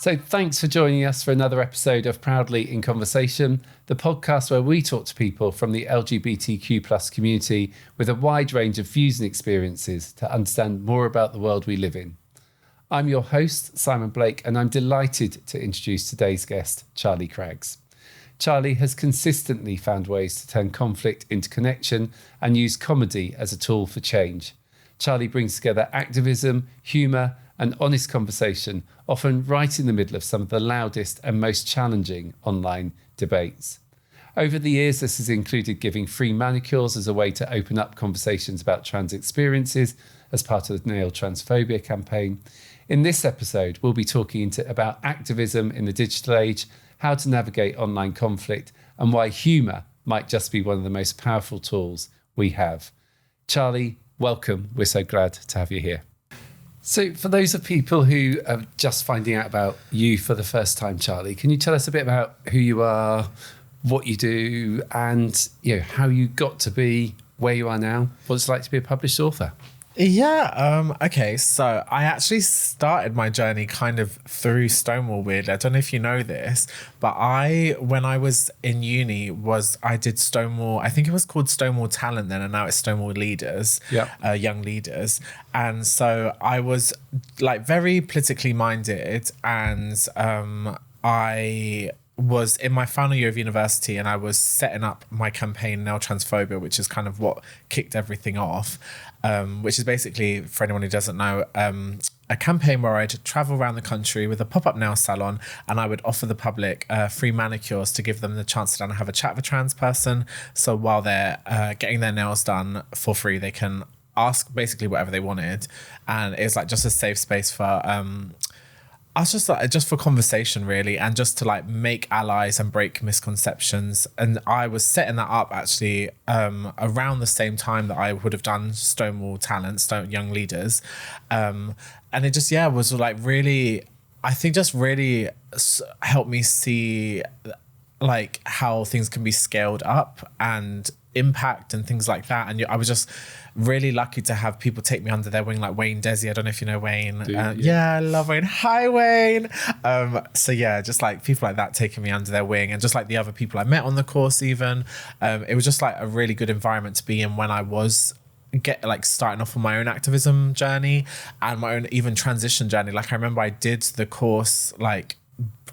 So thanks for joining us for another episode of Proudly in Conversation, the podcast where we talk to people from the LGBTQ plus community with a wide range of views and experiences to understand more about the world we live in. I'm your host, Simon Blake, and I'm delighted to introduce today's guest, Charlie Craggs. Charlie has consistently found ways to turn conflict into connection and use comedy as a tool for change. Charlie brings together activism, humour, and honest conversation, often right in the middle of some of the loudest and most challenging online debates. Over the years, this has included giving free manicures as a way to open up conversations about trans experiences as part of the Nail Transphobia campaign. In this episode, we'll be talking about activism in the digital age, how to navigate online conflict, and why humour might just be one of the most powerful tools we have. Charlie, welcome. We're so glad to have you here. So for those of people who are just finding out about you for the first time, Charlie, can you tell us a bit about who you are, what you do, and how you got to be where you are now, what it's like to be a published author? Okay, so I actually started my journey kind of through Stonewall, weirdly. I don't know if you know this, but when I was in uni, I did Stonewall, I think it was called Stonewall Talent then, and now it's Stonewall Leaders, Young Leaders. And so I was like very politically minded, and I was in my final year of university, and I was setting up my campaign Nail Transphobia, which is kind of what kicked everything off, which is basically, for anyone who doesn't know, a campaign where I'd travel around the country with a pop-up nail salon, and I would offer the public free manicures to give them the chance to have a chat with a trans person. So while they're getting their nails done for free, they can ask basically whatever they wanted, and it's like just a safe space for I was just for conversation really, and just to like make allies and break misconceptions. And I was setting that up actually around the same time that I would have done Stonewall Talent, Young Leaders. And it just, was like really, I think just really helped me see like how things can be scaled up and impact and things like that. And I was just really lucky to have people take me under their wing, like Wayne Desi. I don't know if you know Wayne. I love Wayne. Hi, Wayne. Just like people like that taking me under their wing, and just like the other people I met on the course even. It was just like a really good environment to be in when I was starting off on my own activism journey and my own even transition journey. Like I remember I did the course like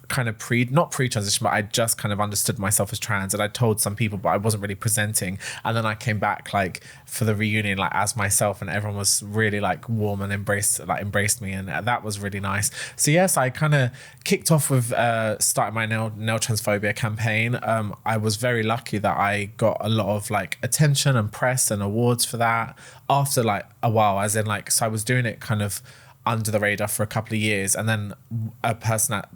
kind of not pre-transition, but I just kind of understood myself as trans, and I told some people, but I wasn't really presenting. And then I came back like for the reunion like as myself, and everyone was really like warm and embraced me, and that was really nice. So yes, I kind of kicked off with starting my nail transphobia campaign. I was very lucky that I got a lot of like attention and press and awards for that after like a while, as in like, so I was doing it kind of under the radar for a couple of years, and then a person at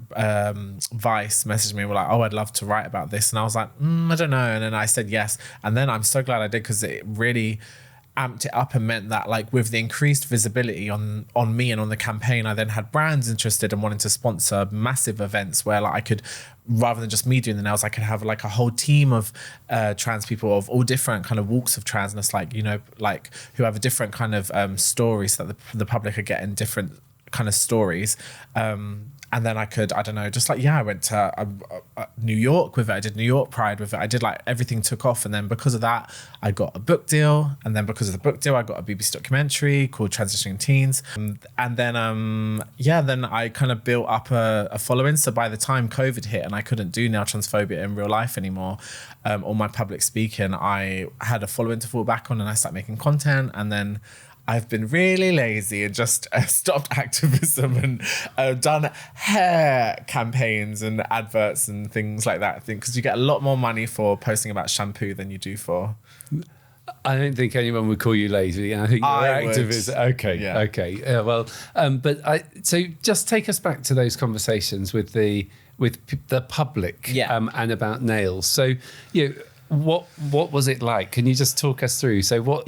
Vice messaged me and were like, "Oh, I'd love to write about this," and I was like, I don't know, and then I said yes, and then I'm so glad I did, because it really amped it up and meant that like with the increased visibility on me and on the campaign, I then had brands interested and wanting to sponsor massive events where like I could, rather than just me doing the nails, I could have like a whole team of trans people of all different kind of walks of transness, like, like who have a different kind of stories, so that the public are getting different kind of stories. And then I could, I don't know, just like, I went to New York with it. I did New York Pride with it. I did like, everything took off. And then because of that, I got a book deal. And then because of the book deal, I got a BBC documentary called Transitioning Teens. And then, then I kind of built up a following. So by the time COVID hit and I couldn't do nail transphobia in real life anymore, or my public speaking, I had a following to fall back on, and I started making content. And then I've been really lazy and just stopped activism and done hair campaigns and adverts and things like that. I think because you get a lot more money for posting about shampoo than you do for. I don't think anyone would call you lazy. I think you're activist. Okay, yeah. Okay. So just take us back to those conversations with the public, and about nails. So what was it like? Can you just talk us through? So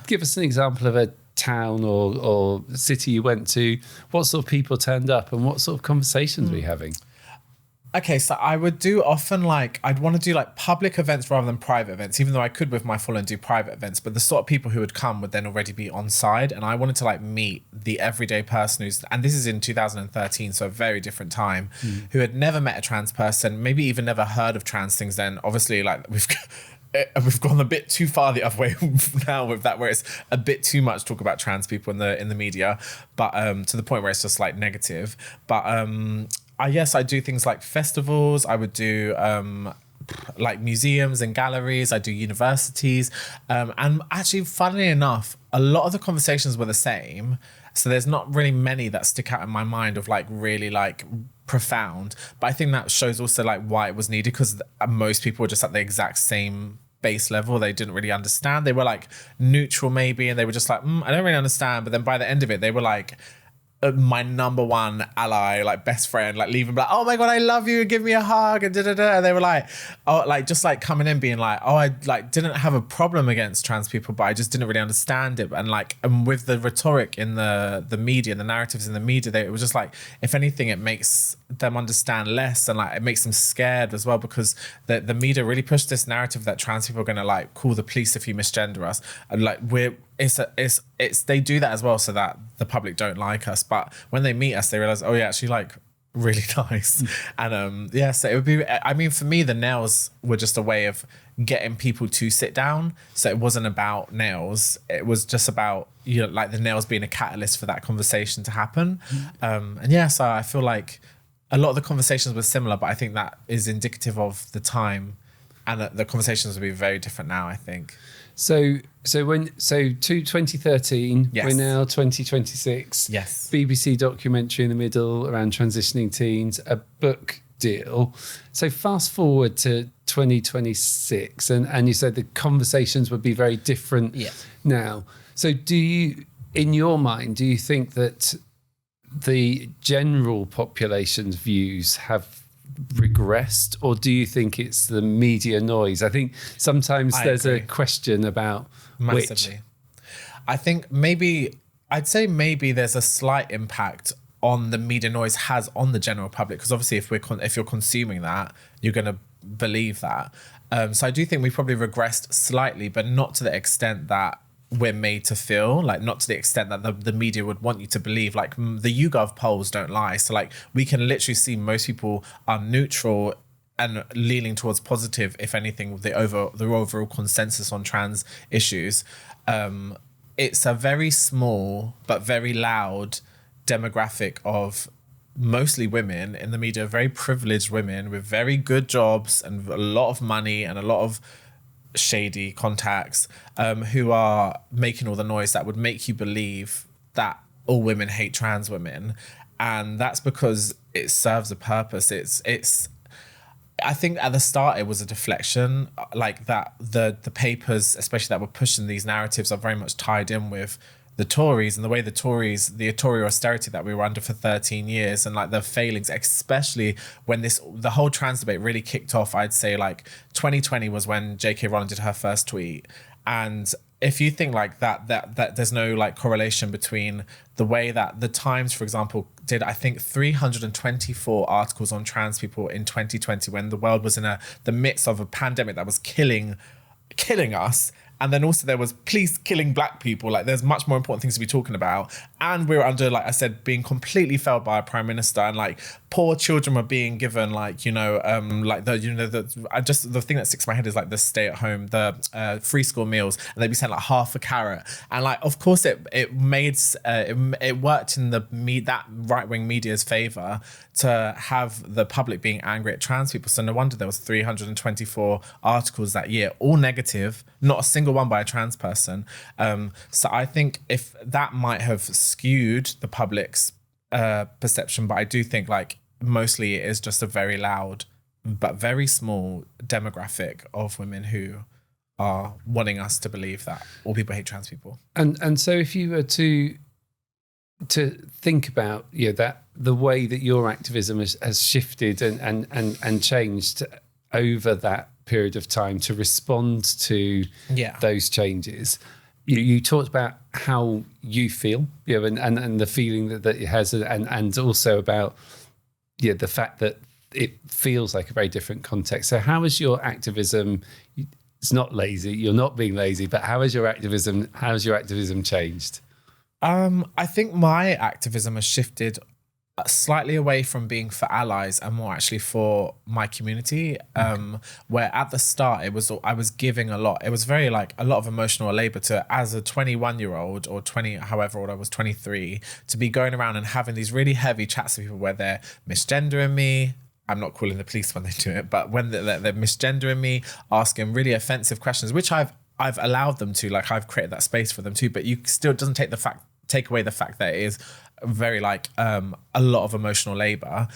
give us an example of a town or city you went to. What sort of people turned up, and what sort of conversations were you having? Okay, so I would do often like, I'd want to do like public events rather than private events, even though I could with my following do private events. But the sort of people who would come would then already be on side. And I wanted to like meet the everyday person and this is in 2013, so a very different time, who had never met a trans person, maybe even never heard of trans things. Then obviously, like we've gone a bit too far the other way now with that, where it's a bit too much talk about trans people in the media, but to the point where it's just like negative. But I do things like festivals. I would do like museums and galleries. I do universities. And actually, funnily enough, a lot of the conversations were the same. So there's not really many that stick out in my mind of like really like profound. But I think that shows also like why it was needed, because most people were just at the exact same base level. They didn't really understand. They were like neutral maybe, and they were just like, I don't really understand. But then by the end of it, they were like, my number one ally, like best friend, like leaving like, oh my god, I love you, give me a hug, and and they were like, oh, like just like coming in being like, oh, I like didn't have a problem against trans people, but I just didn't really understand it. And like, and with the rhetoric in the media, the narratives in the media, it was just like, if anything, it makes them understand less, and like it makes them scared as well, because the media really pushed this narrative that trans people are gonna like call the police if you misgender us, and like it's they do that as well so that the public don't like us, but when they meet us they realize, oh yeah, actually like really nice. And so it would be, I mean, for me the nails were just a way of getting people to sit down, so it wasn't about nails, it was just about, you know, like the nails being a catalyst for that conversation to happen. So I feel like a lot of the conversations were similar, but I think that is indicative of the time, and the conversations would be very different now, I think. So 2013, yes. We're now 2026. Yes. BBC documentary in the middle around transitioning teens, a book deal. So fast forward to 2026, and you said the conversations would be very different now. So do you, in your mind, do you think that the general population's views have regressed, or do you think it's the media noise? I think sometimes there's a question about massively. I think I'd say maybe there's a slight impact on the media noise has on the general public, because obviously if you're consuming that, you're going to believe that. So I do think we probably regressed slightly, but not to the extent that we're made to feel, like not to the extent that the media would want you to believe. Like the YouGov polls don't lie, so like we can literally see most people are neutral and leaning towards positive, if anything, the overall consensus on trans issues. It's a very small but very loud demographic of mostly women in the media, very privileged women with very good jobs and a lot of money and a lot of shady contacts, who are making all the noise that would make you believe that all women hate trans women. And that's because it serves a purpose. It's I think at the start it was a deflection, like that the papers, especially that were pushing these narratives, are very much tied in with the Tories and the way the Tory austerity that we were under for 13 years, and like the failings, especially when the whole trans debate really kicked off. I'd say like 2020 was when J.K. Rowling did her first tweet. And if you think like that there's no like correlation between the way that the Times, for example, did, I think 324 articles on trans people in 2020, when the world was in the midst of a pandemic that was killing us. And then also there was police killing black people. Like there's much more important things to be talking about. And we were under, like I said, being completely failed by a prime minister, and like poor children were being given like, like the thing that sticks in my head is like the stay at home, the free school meals, and they'd be sent like half a carrot. And like, of course it worked in that right-wing media's favor to have the public being angry at trans people. So no wonder there was 324 articles that year, all negative, not a single one by a trans person. So I think if that might have skewed the public's perception, but I do think like mostly it is just a very loud but very small demographic of women who are wanting us to believe that all people hate trans people. And so if you were to think about that the way that your activism has shifted and changed over that period of time to respond to those changes, you talked about how you feel, and the feeling that it has, and also about the fact that it feels like a very different context. So how is your activism? It's not lazy. You're not being lazy, but how has your activism changed? I think my activism has shifted slightly away from being for allies and more actually for my community. Where at the start I was giving a lot. It was very like a lot of emotional labor to, as a 21-year-old or 20, however old I was, 23, to be going around and having these really heavy chats with people where they're misgendering me. I'm not calling the police when they do it, but when they're misgendering me, asking really offensive questions, which I've allowed them to, like I've created that space for them too, but you still doesn't take away the fact that it is very like a lot of emotional labor.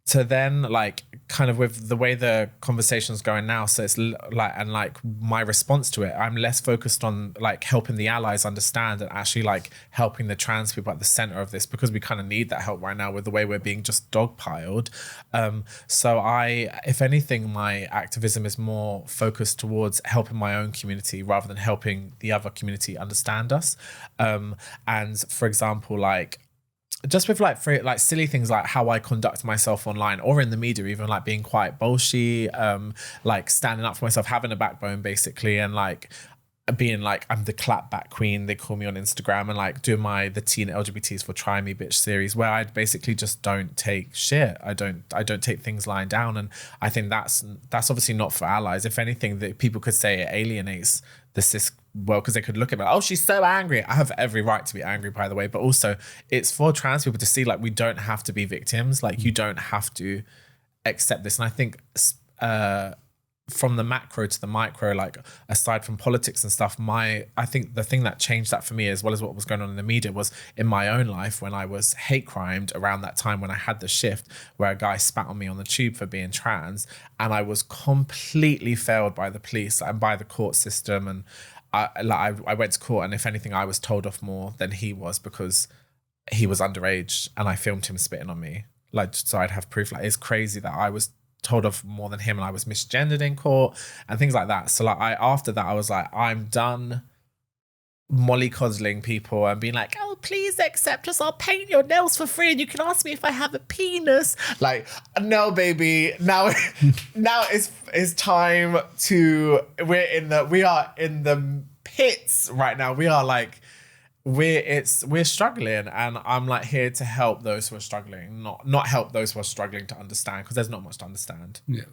To then like kind of with the way the conversation's going now, so it's like, and like my response to it, I'm less focused on like helping the allies understand and actually like helping the trans people at the center of this, because we kind of need that help right now with the way we're being just dogpiled. So if anything, my activism is more focused towards helping my own community rather than helping the other community understand us. And for example, like just with like for like silly things like how I conduct myself online or in the media, even like being quite bolshy, like standing up for myself, having a backbone basically, and like being like I'm the clapback queen, they call me on Instagram, and like doing the teen LGBTs for Try Me Bitch series, where I basically just don't take shit. I don't take things lying down, and I think that's obviously not for allies. If anything, that people could say it alienates the cis world, because they could look at me like, oh, she's so angry. I have every right to be angry, by the way, but also it's for trans people to see like we don't have to be victims, like you don't have to accept this. And I think from the macro to the micro, like aside from politics and stuff, I think the thing that changed that for me, as well as what was going on in the media, was in my own life when I was hate crimed around that time, when I had the shift where a guy spat on me on the tube for being trans, and I was completely failed by the police and by the court system. And I went to court, and if anything, I was told off more than he was, because he was underage and I filmed him spitting on me. Like, so I'd have proof. Like, it's crazy that I was told off more than him, and I was misgendered in court and things like that. So like after that, I was like, I'm done mollycoddling people and being like, oh, please accept us, I'll paint your nails for free and you can ask me if I have a penis. Like, no, baby, now it's time to, we are in the pits right now. We are like, we're struggling, and I'm like here to help those who are struggling, not help those who are struggling to understand, because there's not much to understand. Yeah.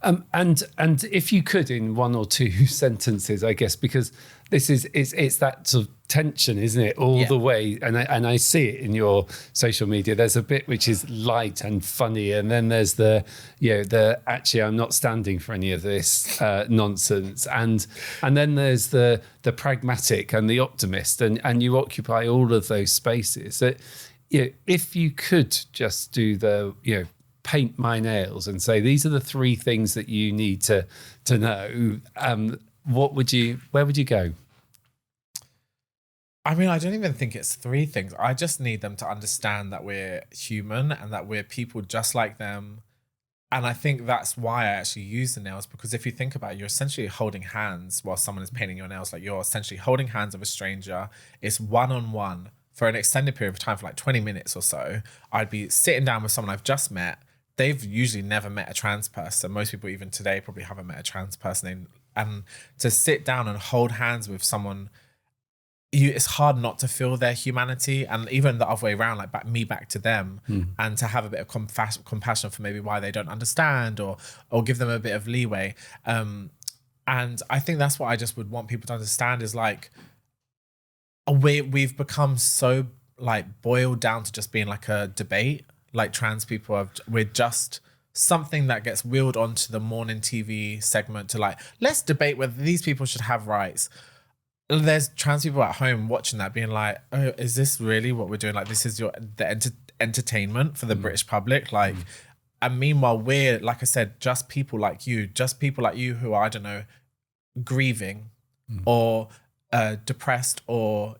And if you could, in one or two sentences, I guess, because it's that sort of tension, isn't it, all the way? And I see it in your social media. There's a bit which is light and funny, and then there's the actually I'm not standing for any of this nonsense, and then there's the pragmatic and the optimist, and you occupy all of those spaces. So, if you could just do the paint my nails and say these are the three things that you need to know, where would you go? I mean, I don't even think it's three things. I just need them to understand that we're human and that we're people just like them. And I think that's why I actually use the nails, because if you think about it, you're essentially holding hands while someone is painting your nails. Like, you're essentially holding hands with a stranger. It's one-on-one for an extended period of time, for like 20 minutes or so. I'd be sitting down with someone I've just met. They've usually never met a trans person. Most people even today probably haven't met a trans person. And to sit down and hold hands with someone, it's hard not to feel their humanity, and even the other way around, like back to them, and to have a bit of compassion for maybe why they don't understand, or give them a bit of leeway. And I think that's what I just would want people to understand, is like we've become so like boiled down to just being like a debate. Like, trans people we're just something that gets wheeled onto the morning TV segment to like, let's debate whether these people should have rights. There's trans people at home watching that being like, oh, is this really what we're doing? Like, this is the entertainment for the British public. Like, and meanwhile, we're, like I said, just people like you who are, I don't know, grieving or depressed, or,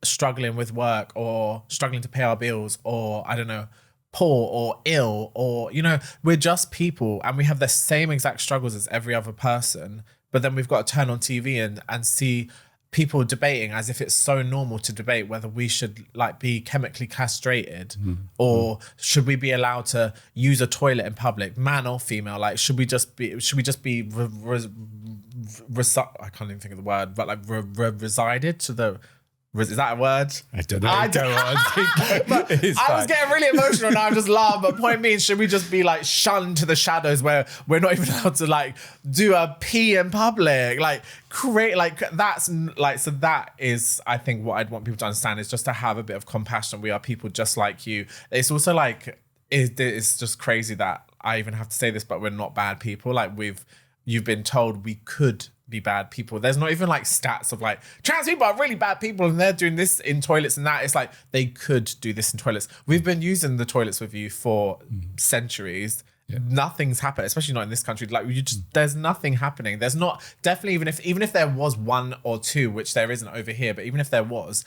struggling with work, or struggling to pay our bills, or, I don't know, poor or ill, or, we're just people, and we have the same exact struggles as every other person. But then we've got to turn on TV and see people debating as if it's so normal to debate whether we should like be chemically castrated or should we be allowed to use a toilet in public, man or female. Like should we just be I can't even think of the word, but like resided to the. Is that a word? I don't know. Go on. I was getting really emotional and I'm just laughing. But point being, should we just be like shunned to the shadows where we're not even allowed to like do a pee in public? Like create like that's like, so that is, I think what I'd want people to understand is just to have a bit of compassion. We are people just like you. It's also like, it's just crazy that I even have to say this, but we're not bad people. Like you've been told we could be bad people. There's not even like stats of like trans people are really bad people and they're doing this in toilets and that. It's like they could do this in toilets. We've been using the toilets with you for centuries. Yeah. Nothing's happened, especially not in this country. Like there's nothing happening. There's not, definitely even if there was one or two, which there isn't over here, but even if there was,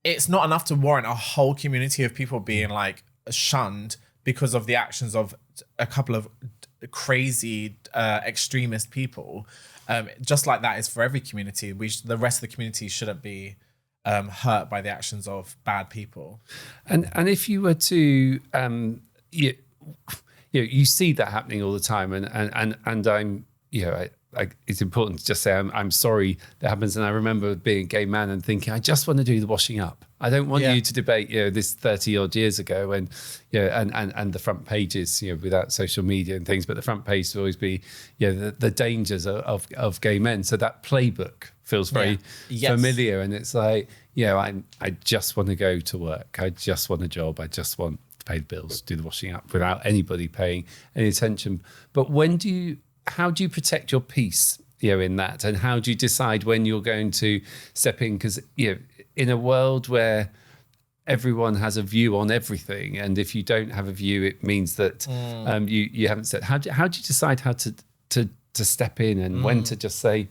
it's not enough to warrant a whole community of people being like shunned because of the actions of a couple of crazy extremist people. Just like that is for every community. The rest of the community shouldn't be hurt by the actions of bad people. And if you were to, you see that happening all the time, and I'm, it's important to just say I'm sorry that happens. And I remember being a gay man and thinking, I just want to do the washing up. I don't want you to debate, this 30 odd years ago, and and the front pages, without social media and things, but the front page would always be, the dangers of gay men. So that playbook feels very familiar, and it's like, I just want to go to work. I just want a job. I just want to pay the bills, do the washing up without anybody paying any attention. But how do you protect your peace, in that? And how do you decide when you're going to step in? Because, in a world where everyone has a view on everything, and if you don't have a view, it means that you haven't said. How do you decide how to step in and when to just say,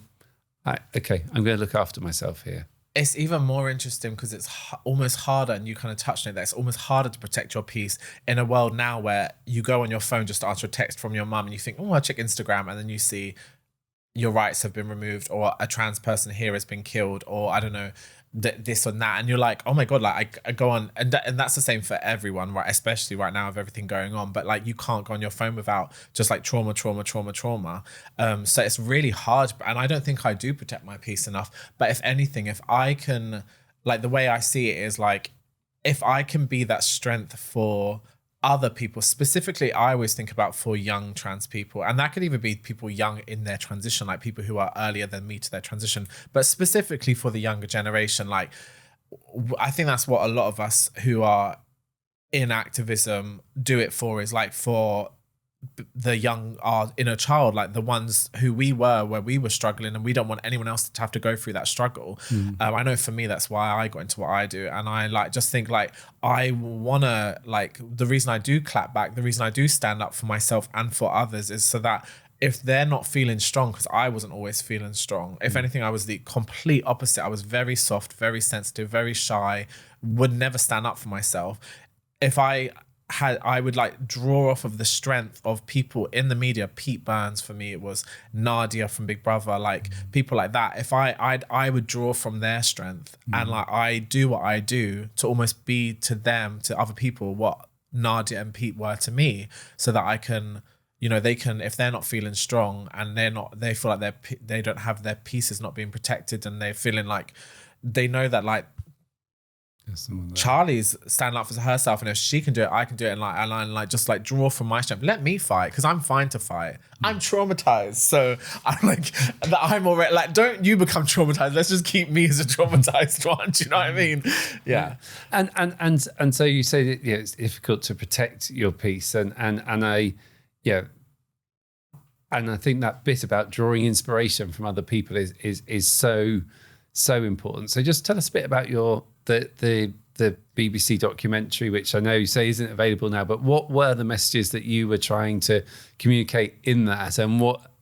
okay, I'm going to look after myself here? It's even more interesting because it's almost harder, and you kind of touched on it, that it's almost harder to protect your peace in a world now where you go on your phone just to answer a text from your mum and you think, oh, I'll check Instagram, and then you see your rights have been removed, or a trans person here has been killed, or I don't know, this or that, and you're like, oh my god, like I go on, and that's the same for everyone, right? Especially right now with everything going on, but like you can't go on your phone without just like trauma. So it's really hard, and I don't think I do protect my peace enough. But if anything, if I can, like the way I see it is like, if I can be that strength for other people, specifically I always think about for young trans people, and that could even be people young in their transition, like people who are earlier than me to their transition, but specifically for the younger generation. Like I think that's what a lot of us who are in activism do it for, is like for the young, our inner child, like the ones who we were where we were struggling, and we don't want anyone else to have to go through that struggle. I know for me that's why I got into what I do, and I like just think like I wanna, like the reason I do clap back, the reason I do stand up for myself and for others is so that if they're not feeling strong, because I wasn't always feeling strong. If anything, I was the complete opposite. I was very soft, very sensitive, very shy, would never stand up for myself. If I would like draw off of the strength of people in the media. Pete Burns, for me, it was Nadia from Big Brother, like people like that. If I would draw from their strength, and like I do what I do to almost be to them, to other people, what Nadia and Pete were to me, so that I can, they can, if they're not feeling strong and they feel like they don't have their pieces not being protected, and they're feeling like they know that like Charlie's standing up for herself, and if she can do it, I can do it, and like just like draw from my strength. Let me fight, because I'm fine to fight. I'm traumatized, so I'm like, I'm already like, don't you become traumatized. Let's just keep me as a traumatized one. Do you know what I mean? Yeah. And so you say that it's difficult to protect your peace, and I think that bit about drawing inspiration from other people is so important. So just tell us a bit about the BBC documentary, which I know you say isn't available now, but what were the messages that you were trying to communicate in that,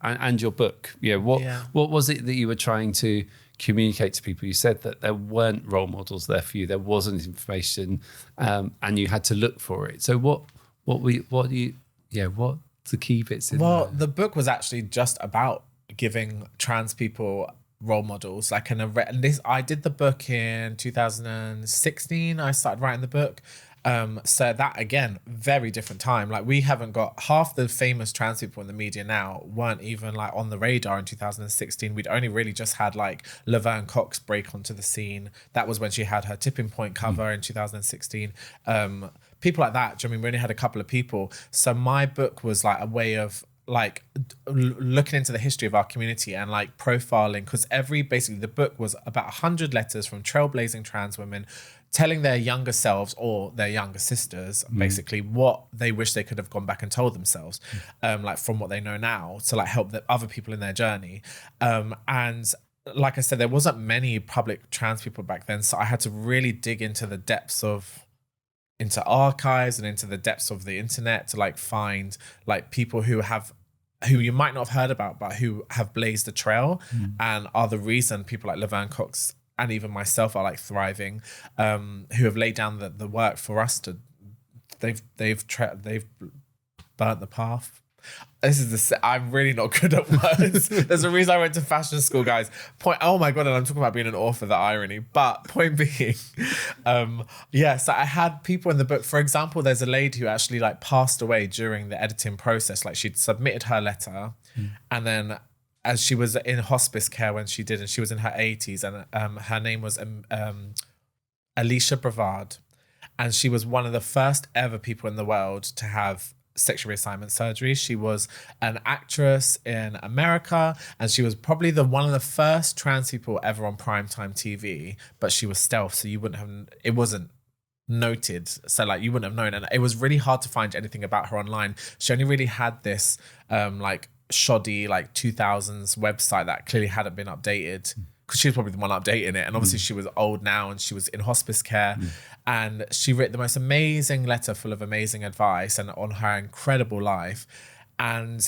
and your book? What was it that you were trying to communicate to people? You said that there weren't role models there for you, there wasn't information, and you had to look for it. So what's the key bits in there? Well, the book was actually just about giving trans people role models. Like I did the book in 2016. I started writing the book. So that, again, very different time. Like, we haven't got half the famous trans people in the media now weren't even like on the radar in 2016. We'd only really just had like Laverne Cox break onto the scene. That was when she had her Tipping Point cover in 2016. People like that. Do you know what I mean? We only had a couple of people. So my book was like a way of like looking into the history of our community and like profiling, because basically the book was about 100 letters from trailblazing trans women telling their younger selves or their younger sisters basically what they wish they could have gone back and told themselves, like from what they know now, to like help the other people in their journey. And like I said, there wasn't many public trans people back then, so I had to really dig into the depths into archives and into the depths of the internet to like find like people who you might not have heard about, but who have blazed a trail and are the reason people like Laverne Cox and even myself are like thriving, who have laid down the work for us to, they've burnt the path. I'm really not good at words. There's a reason I went to fashion school, guys. Oh my God, and I'm talking about being an author, the irony. But point being, so I had people in the book. For example, there's a lady who actually like passed away during the editing process. Like, she'd submitted her letter and then as she was in hospice care when she did, and she was in her 80s, and her name was Allyship Brevard, and she was one of the first ever people in the world to have sexual reassignment surgery. She was an actress in America, and she was probably one of the first trans people ever on primetime TV, but she was stealth, so it wasn't noted, so like you wouldn't have known, and it was really hard to find anything about her online. She only really had this like shoddy like 2000s website that clearly hadn't been updated, because she was probably the one updating it, and obviously she was old now and she was in hospice care, and she wrote the most amazing letter full of amazing advice and on her incredible life. And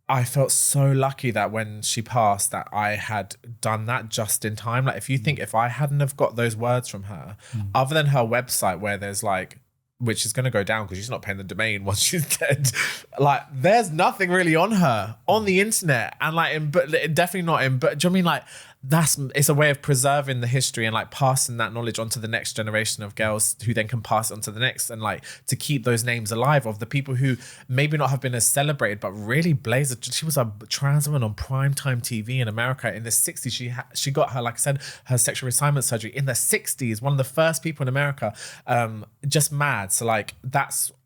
I felt so lucky that when she passed that I had done that just in time. Like, if you think, if I hadn't have got those words from her, other than her website where there's like, which is going to go down because she's not paying the domain once she's dead. Like, there's nothing really on her on the internet, and like, but definitely not in. But do you know what I mean? Like, it's a way of preserving the history and like passing that knowledge on to the next generation of girls, who then can pass it on to the next, and like to keep those names alive of the people who maybe not have been as celebrated, but really blazed. She was a trans woman on primetime TV in America in the 60s. She got her, like I said, her sexual reassignment surgery in the 60s. One of the first people in America. Just mad. So like,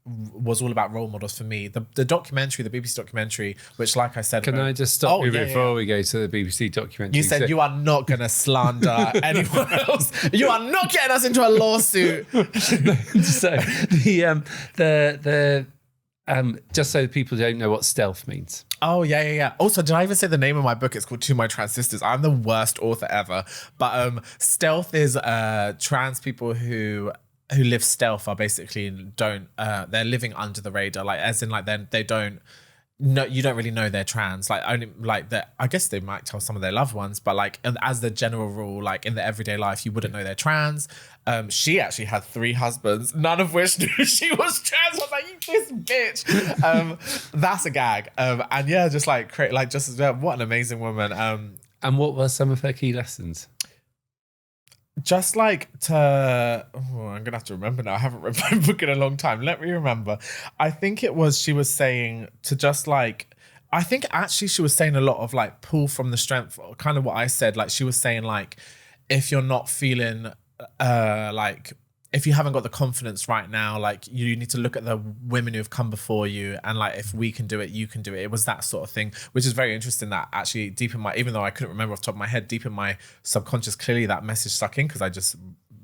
was all about role models for me. The documentary, the BBC documentary, which, like I said, can I just stop you before we go to the BBC documentary? You said you are not going to slander anyone else. You are not getting us into a lawsuit. So the just so people don't know what stealth means. Oh, yeah. Also, did I even say the name of my book? It's called To My Trans Sisters. I'm the worst author ever. But stealth is trans people who live stealth are basically they're living under the radar, like as in like they don't know, you don't really know they're trans, like only like that. I guess they might tell some of their loved ones, but like as the general rule, like in the everyday life, you wouldn't know they're trans. She actually had 3 husbands, none of which knew she was trans. I was like, you this bitch. That's a gag. And yeah, just like what an amazing woman. And what were some of her key lessons? Just like I'm gonna have to remember now. I haven't read my book in a long time. Let me remember. I think she was saying to just like, I think actually she was saying a lot of like pull from the strength, kind of what I said. Like, she was saying like, if you're not feeling like, if you haven't got the confidence right now, like you need to look at the women who have come before you, and like, if we can do it, you can do it. It was that sort of thing, which is very interesting that actually deep in my, even though I couldn't remember off the top of my head, deep in my subconscious, clearly that message stuck in because I just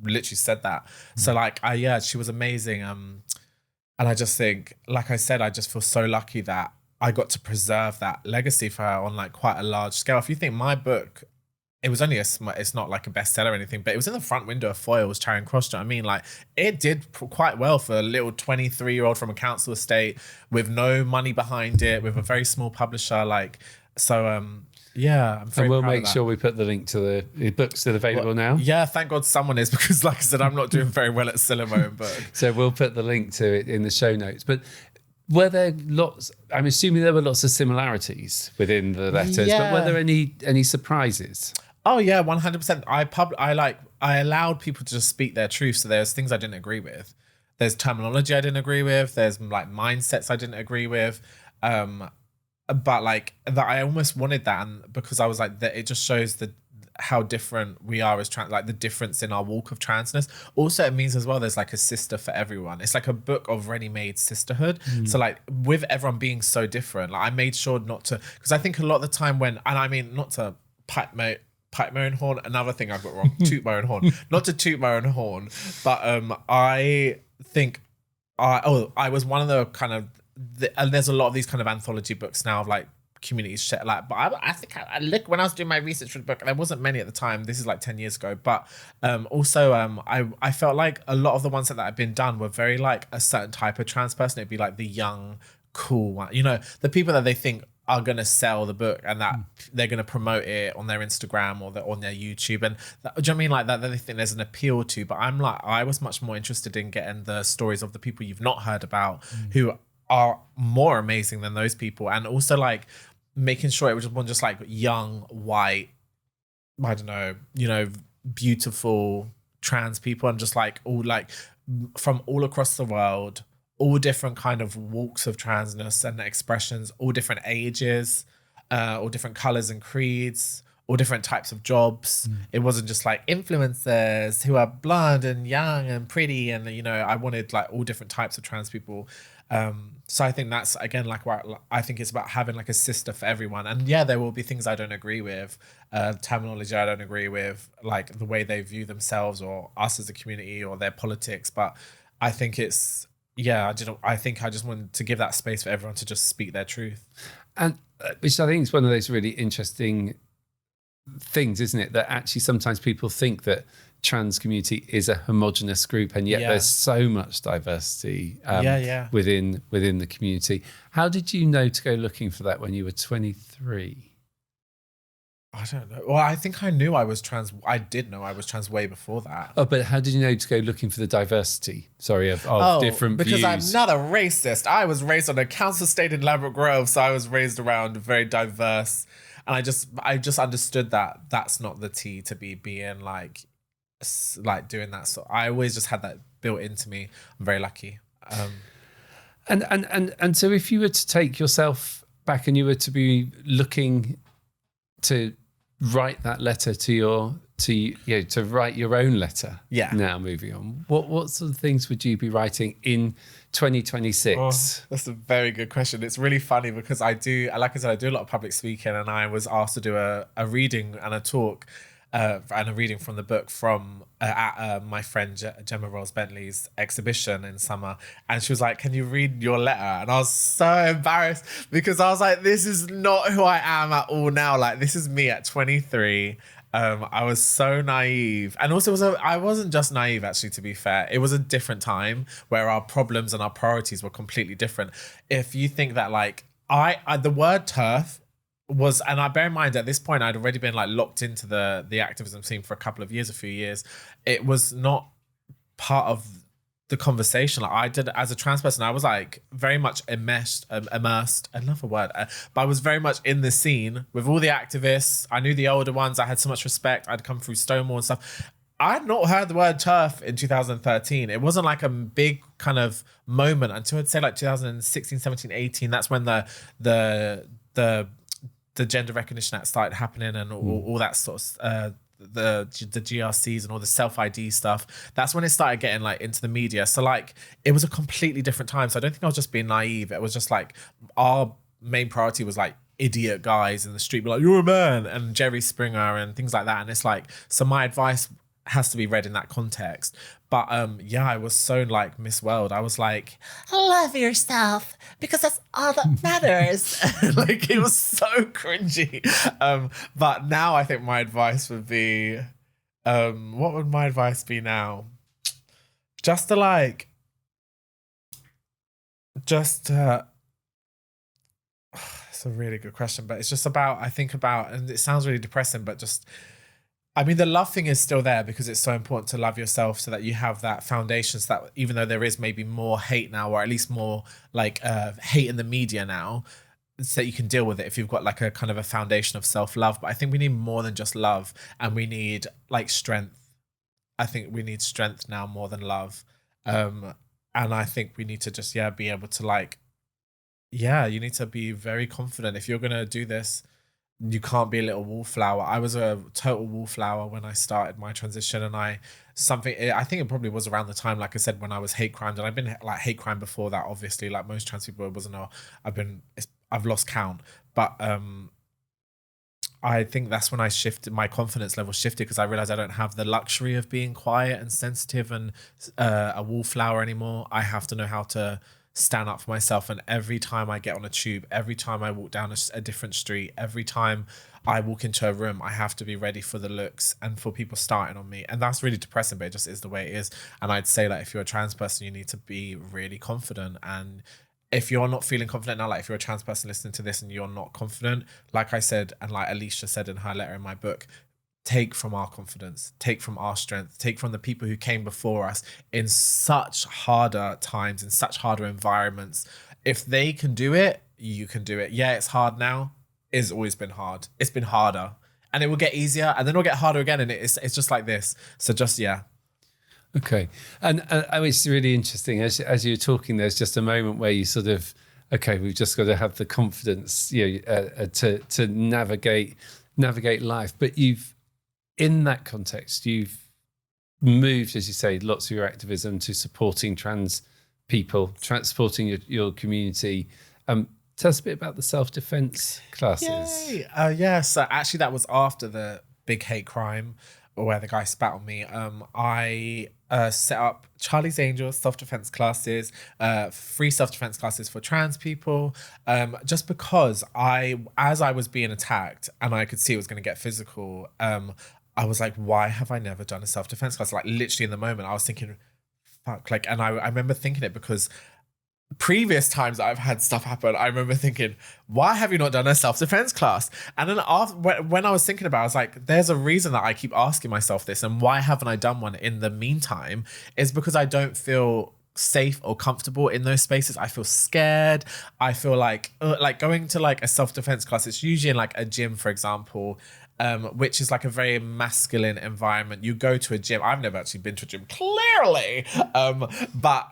literally said that. So like, she was amazing. And I just think, like I said, I just feel so lucky that I got to preserve that legacy for her on like quite a large scale. If you think my book, it was only it's not like a bestseller or anything, but it was in the front window of Foyle's Charing Cross. Do you know what I mean? Like, it did quite well for a little 23-year-old from a council estate with no money behind it, with a very small publisher. Like, so I'm very and we'll proud make of that. sure we put the link to the book's still available now. Yeah, thank God someone is, because like I said, I'm not doing very well at selling my own book. So we'll put the link to it in the show notes. But were there lots? I'm assuming there were lots of similarities within the letters, but were there any surprises? Oh yeah, 100%. I allowed people to just speak their truth. So there's things I didn't agree with. There's terminology I didn't agree with. There's like mindsets I didn't agree with. But like that, I almost wanted that, and because I was like that, it just shows how different we are as trans, like the difference in our walk of transness. Also, it means as well there's like a sister for everyone. It's like a book of ready-made sisterhood. So like with everyone being so different, like I made sure not to, because I think a lot of the time when, and I mean not to pipe my own horn, another thing I've got wrong, toot my own horn, not to toot my own horn, but I think I was one of the kind of and there's a lot of these kind of anthology books now of like communities shit like, but I think I look, when I was doing my research for the book, there wasn't many at the time, this is like 10 years ago, but also I felt like a lot of the ones that had been done were very like a certain type of trans person. It'd be like the young cool one, you know, the people that they think are going to sell the book and that they're going to promote it on their Instagram or on their YouTube, and that, do you know what I mean, like that they think there's an appeal to. But I'm like, I was much more interested in getting the stories of the people you've not heard about who are more amazing than those people, and also like making sure it was just like young white, I don't know, you know, beautiful trans people, and just like all like from all across the world, all different kind of walks of transness and expressions, all different ages, all different colors and creeds, all different types of jobs. It wasn't just like influencers who are blonde and young and pretty, and you know, I wanted like all different types of trans people. So I think that's again like what I think it's about, having like a sister for everyone. And yeah, there will be things I don't agree with, terminology I don't agree with, like the way they view themselves or us as a community or their politics. But I think it's, yeah, I think I just wanted to give that space for everyone to just speak their truth. And which I think is one of those really interesting things, isn't it? That actually sometimes people think that trans community is a homogenous group, and yet there's so much diversity within the community. How did you know to go looking for that when you were 23? I don't know. Well, I think I knew I was trans. I did know I was trans way before that. Oh, but how did you know to go looking for the diversity? Sorry, of different views. Because I'm not a racist. I was raised on a council estate in Ladbroke Grove, so I was raised around very diverse, and I just understood that that's not the T to be being like doing that. So I always just had that built into me. I'm very lucky. And so if you were to take yourself back and you were to be looking to write that letter to write your own letter. Yeah. Now moving on, what sort of things would you be writing in 2026? Oh, that's a very good question. It's really funny because I do a lot of public speaking, and I was asked to do a reading and a talk and a reading from the book from at my friend Gemma Rolls Bentley's exhibition in summer, and she was like, "Can you read your letter?" And I was so embarrassed because I was like, "This is not who I am at all now. Like, this is me at 23." I was so naive, and also I wasn't just naive. Actually, to be fair, it was a different time where our problems and our priorities were completely different. If you think that, like, the word TERF was, and I bear in mind at this point I'd already been like locked into the activism scene for a few years. It was not part of the conversation. Like, I did, as a trans person, I was like very much immersed, another word, but I was very much in the scene with all the activists. I knew the older ones. I had so much respect. I'd come through Stonewall and stuff. I had not heard the word TERF in 2013. It wasn't like a big kind of moment until I'd say like 2016, 17, 18. That's when the Gender Recognition Act started happening, and all that sort of the GRCs and all the self-ID stuff. That's when it started getting like into the media. So like it was a completely different time. So I don't think I was just being naive. It was just like our main priority was like idiot guys in the street be like, "You're a man," and Jerry Springer and things like that. And it's like, so my advice has to be read in that context. But I was so like Miss World. I was like, love yourself because that's all that matters. Like, it was so cringy. But now I think my advice would be, what would my advice be now? It's a really good question, but it's just about, and it sounds really depressing, but just, I mean, the love thing is still there because it's so important to love yourself so that you have that foundation, so that even though there is maybe more hate now, or at least more like hate in the media now, so that you can deal with it if you've got like a kind of a foundation of self-love. But I think we need more than just love, and we need like strength. I think we need strength now more than love. And I think we need to just, be able to like, you need to be very confident. If you're going to do this, you can't be a little wallflower. I was a total wallflower when I started my transition, and I think it probably was around the time, like I said, when I was hate crimed, and I've been like hate crime before that, obviously, like most trans people. It wasn't I've lost count, but I think that's when my confidence level shifted, because I realized I don't have the luxury of being quiet and sensitive and a wallflower anymore. I have to know how to stand up for myself. And every time I get on a tube, every time I walk down a different street, every time I walk into a room, I have to be ready for the looks and for people starting on me. And that's really depressing, but it just is the way it is. And I'd say that if you're a trans person, you need to be really confident. And if you're not feeling confident now, like if you're a trans person listening to this and you're not confident, like I said, and like Alicia said in her letter in my book, take from our confidence, take from our strength, take from the people who came before us in such harder times, in such harder environments. If they can do it, you can do it. Yeah, it's hard now. It's always been hard. It's been harder, and it will get easier, and then it'll get harder again. And it's just like this. So just, Okay. And it's really interesting. As you're talking, there's just a moment where you sort of, okay, we've just got to have the confidence, to navigate life. But in that context, you've moved, as you say, lots of your activism to supporting trans people, supporting your community. Tell us a bit about the self-defense classes. Yay! So actually that was after the big hate crime where the guy spat on me. I set up Charlie's Angels self-defense classes, free self-defense classes for trans people, just because as I was being attacked and I could see it was going to get physical, I was like, why have I never done a self-defense class? Like literally in the moment I was thinking, fuck, like, and I remember thinking it because previous times I've had stuff happen, I remember thinking, why have you not done a self-defense class? And then when I was thinking about it, I was like, there's a reason that I keep asking myself this, and why haven't I done one in the meantime, is because I don't feel safe or comfortable in those spaces. I feel scared. I feel like going to like a self-defense class, it's usually in like a gym, for example, which is like a very masculine environment. You go to a gym. I've never actually been to a gym, clearly, but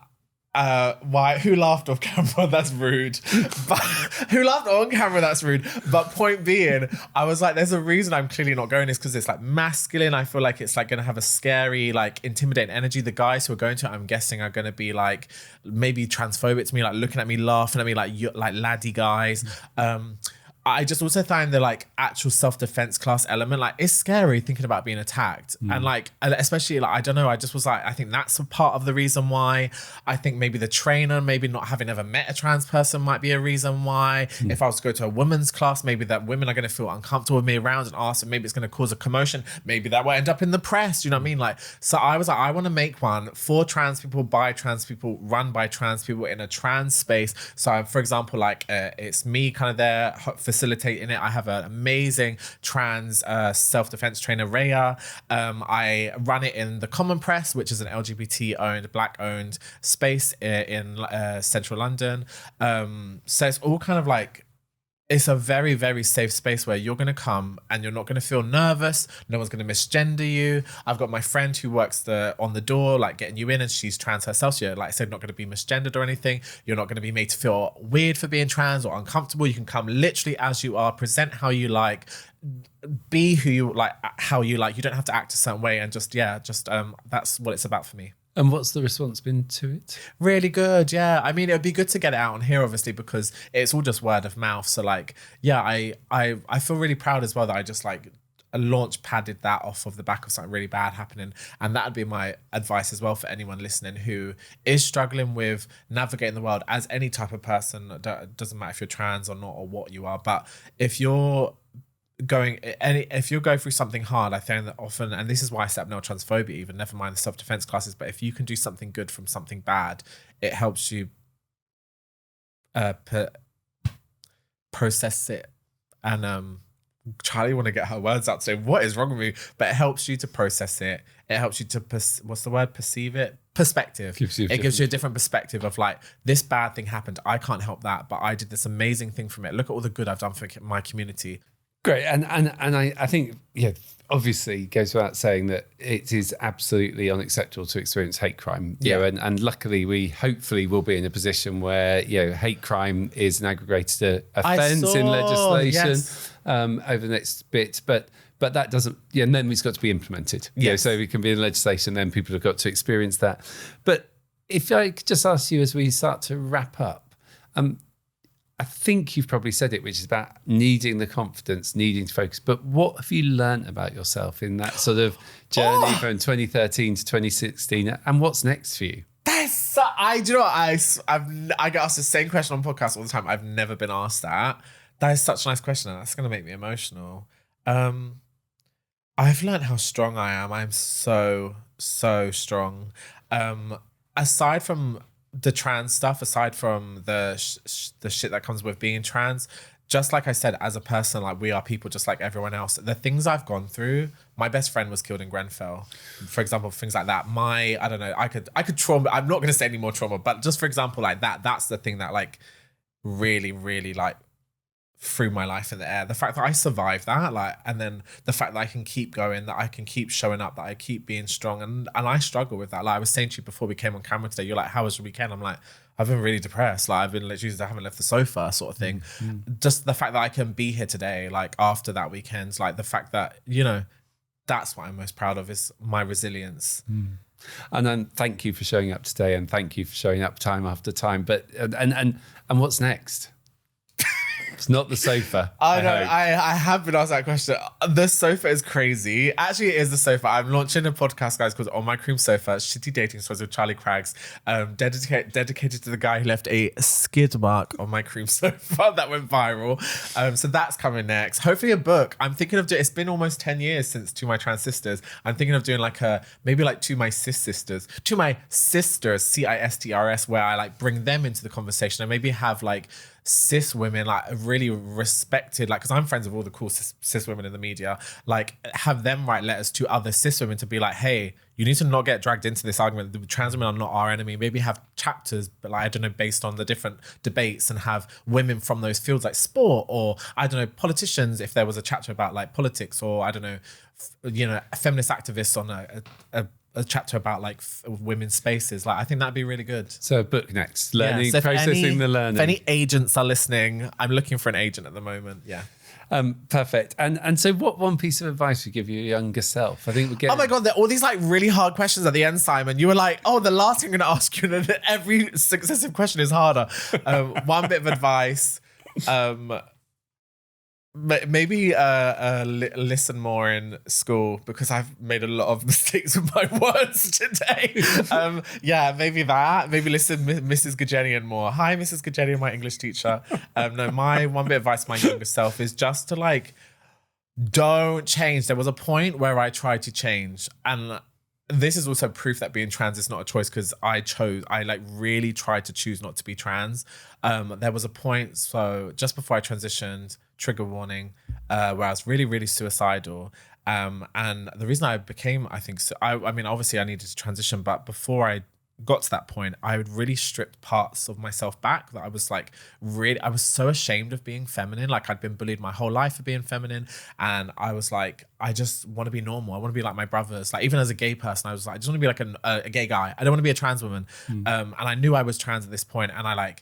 why? Who laughed off camera? That's rude. But who laughed on camera? That's rude. But point being, I was like, there's a reason I'm clearly not going. Is because it's like masculine. I feel like it's like going to have a scary, like intimidating energy. The guys who are going to it, I'm guessing, are going to be like maybe transphobic to me, like looking at me, laughing at me, like laddie guys. I just also find the like actual self-defense class element, like it's scary thinking about being attacked. And like, especially like, I don't know, I just was like, I think that's a part of the reason why. I think maybe the trainer, maybe not having ever met a trans person might be a reason why. If I was to go to a women's class, maybe that women are going to feel uncomfortable with me around and ask, and maybe it's going to cause a commotion. Maybe that will end up in the press, you know what I mean? Like, so I was like, I want to make one for trans people, by trans people, run by trans people in a trans space. So for example, like it's me kind of there facilitating it. I have an amazing trans self-defense trainer, Rhea. I run it in the Common Press, which is an LGBT-owned, Black-owned space in central London. So it's all kind of like, it's a very, very safe space where you're going to come and you're not going to feel nervous. No one's going to misgender you. I've got my friend who works on the door, like getting you in, and she's trans herself. So you're, like I said, not going to be misgendered or anything. You're not going to be made to feel weird for being trans or uncomfortable. You can come literally as you are, present how you like, be who you like, how you like. You don't have to act a certain way, and just that's what it's about for me. And what's the response been to it? Really good, yeah. I mean, it would be good to get it out on here, obviously, because it's all just word of mouth. So like, yeah, I feel really proud as well that I just like launch padded that off of the back of something really bad happening. And that would be my advice as well for anyone listening who is struggling with navigating the world as any type of person. It doesn't matter if you're trans or not or what you are, but if you're going through something hard, I think that often, and this is why I set up No Transphobia, even never mind the self-defense classes, but if you can do something good from something bad, it helps you process it. And Charlie want to get her words out, saying what is wrong with me, but it helps you to process it. It helps you to perceive it, perspective. It Gives you a different perspective of like, this bad thing happened. I can't help that, but I did this amazing thing from it. Look at all the good I've done for my community. Great. And I think, obviously it goes without saying that it is absolutely unacceptable to experience hate crime. And luckily we hopefully will be in a position where, hate crime is an aggregated offence in legislation over the next bit. But that doesn't, and then it's got to be implemented. So we can be in legislation, then people have got to experience that. But if I could just ask you as we start to wrap up, I think you've probably said it, which is about needing the confidence, needing to focus. But what have you learned about yourself in that sort of journey from 2013 to 2016? And what's next for you? I get asked the same question on podcasts all the time. I've never been asked that. That is such a nice question, and that's going to make me emotional. I've learned how strong I am. I'm so strong. Aside from the trans stuff, aside from the shit that comes with being trans, just like I said, as a person, like we are people just like everyone else. The things I've gone through, my best friend was killed in Grenfell, for example, things like that. I don't know, I could trauma. I'm not going to say any more trauma, but just for example, like that's the thing that like really, really like threw my life in the air. The fact that I survived that, like, and then the fact that I can keep going, that I can keep showing up, that I keep being strong, and I struggle with that. Like I was saying to you before we came on camera today, you're like, how was your weekend? I'm like, I've been really depressed. Like I've been literally, I haven't left the sofa, sort of thing. Just the fact that I can be here today, like after that weekend, like the fact that, that's what I'm most proud of, is my resilience. And then thank you for showing up today, and thank you for showing up time after time. But and what's next? It's not the sofa. I know. I have been asked that question. The sofa is crazy. Actually, it is the sofa. I'm launching a podcast, guys, called On My Cream Sofa, Shitty Dating Stories with Charlie Craggs, dedicated to the guy who left a skid mark on my cream sofa that went viral. So that's coming next. Hopefully a book. I'm thinking of it's been almost 10 years since To My Trans Sisters. I'm thinking of doing like maybe like To My Cis Sisters. To My Sisters, CISTRS, where I like bring them into the conversation and maybe have like cis women, like really respected, like, because I'm friends with all the cool cis women in the media, like have them write letters to other cis women to be like, hey, you need to not get dragged into this argument. The trans women are not our enemy. Maybe have chapters, but like, I don't know, based on the different debates, and have women from those fields like sport, or I don't know, politicians, if there was a chapter about like politics, or I don't know, feminist activists on a chapter about like women's spaces. Like I think that'd be really good. So a book next, learning, processing the learning. If any agents are listening, I'm looking for an agent at the moment. Yeah. Perfect. And so what one piece of advice would you give your younger self? I think we're getting... Oh my God, there are all these like really hard questions at the end, Simon. You were like, oh, the last thing I'm going to ask you, and every successive question is harder. One bit of advice, maybe listen more in school, because I've made a lot of mistakes with my words today. Maybe that. Maybe listen Mrs. Gajenian more. Hi, Mrs. Gajenian, my English teacher. No, my one bit of advice to my younger self is just to like, don't change. There was a point where I tried to change, and this is also proof that being trans is not a choice, because I like really tried to choose not to be trans. There was a point, so just before I transitioned, trigger warning, where I was really, really suicidal. And the reason I became, I mean, obviously I needed to transition, but before I got to that point, I would really stripped parts of myself back that I was like, I was so ashamed of being feminine. Like I'd been bullied my whole life for being feminine. And I was like, I just want to be normal. I want to be like my brothers. Like even as a gay person, I was like, I just want to be like a gay guy. I don't want to be a trans woman. And I knew I was trans at this point, and I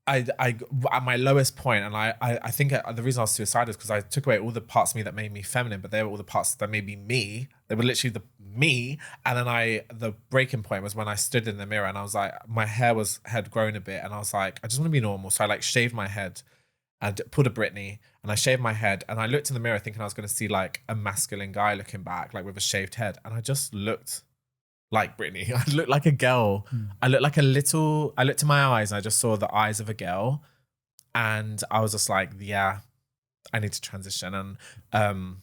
at my lowest point, and I think the reason I was suicidal is because I took away all the parts of me that made me feminine, but they were all the parts that made me me. They were literally me. And then the breaking point was when I stood in the mirror, and I was like, my hair had grown a bit, and I was like, I just want to be normal. So I like shaved my head and pulled a Britney, and I shaved my head, and I looked in the mirror thinking I was going to see like a masculine guy looking back, like with a shaved head, and I just looked like Britney. I looked like a girl. I looked in my eyes, and I just saw the eyes of a girl, and I was just like, yeah, I need to transition. And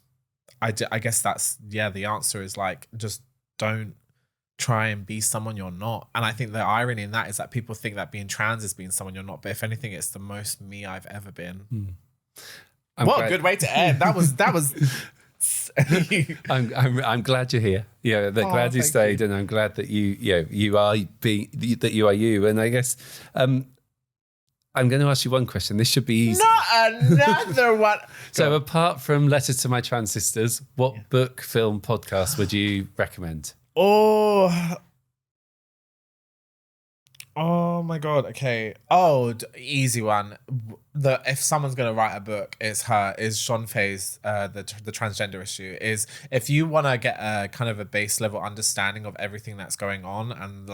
I guess that's, the answer is like, just don't try and be someone you're not. And I think the irony in that is that people think that being trans is being someone you're not, but if anything, it's the most me I've ever been. What a good way to end. That was I'm glad you're here. Yeah, they're glad you stayed, and I'm glad that you are you. And I guess I'm going to ask you one question. This should be easy. Not another one. So, apart from Letters to My Trans Sisters, what book, film, podcast would you recommend? Oh my God. Okay. Easy one. If someone's gonna write a book, is Sean Faye's the transgender issue. Is if you want to get a kind of a base level understanding of everything that's going on, and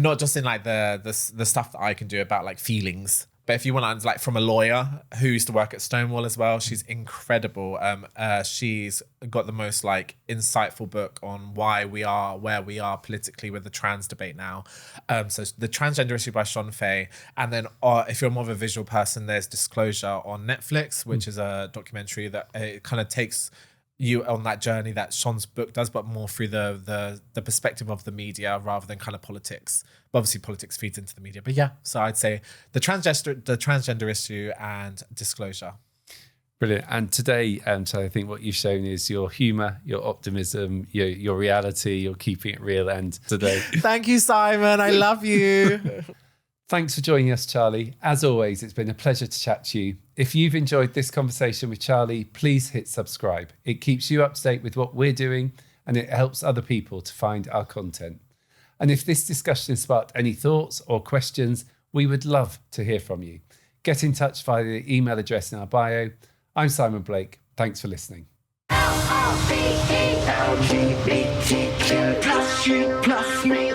not just in like the stuff that I can do about like feelings, but if you want to, like, from a lawyer who used to work at Stonewall as well, she's incredible. She's got the most like insightful book on why we are where we are politically with the trans debate now. So the transgender issue by Sean Faye, and then if you're more of a visual person, there's Disclosure on Netflix, which is a documentary that it kind of takes you on that journey that Sean's book does, but more through the perspective of the media rather than kind of politics. But obviously politics feeds into the media. But yeah, so I'd say the transgender issue and Disclosure. Brilliant. And today, so I think what you've shown is your humour, your optimism, your reality, you're keeping it real. And today, thank you, Simon. I love you. Thanks for joining us, Charlie. As always, it's been a pleasure to chat to you. If you've enjoyed this conversation with Charlie, please hit subscribe. It keeps you up to date with what we're doing, and it helps other people to find our content. And if this discussion has sparked any thoughts or questions, we would love to hear from you. Get in touch via the email address in our bio. I'm Simon Blake. Thanks for listening. LGBTQ plus you plus me.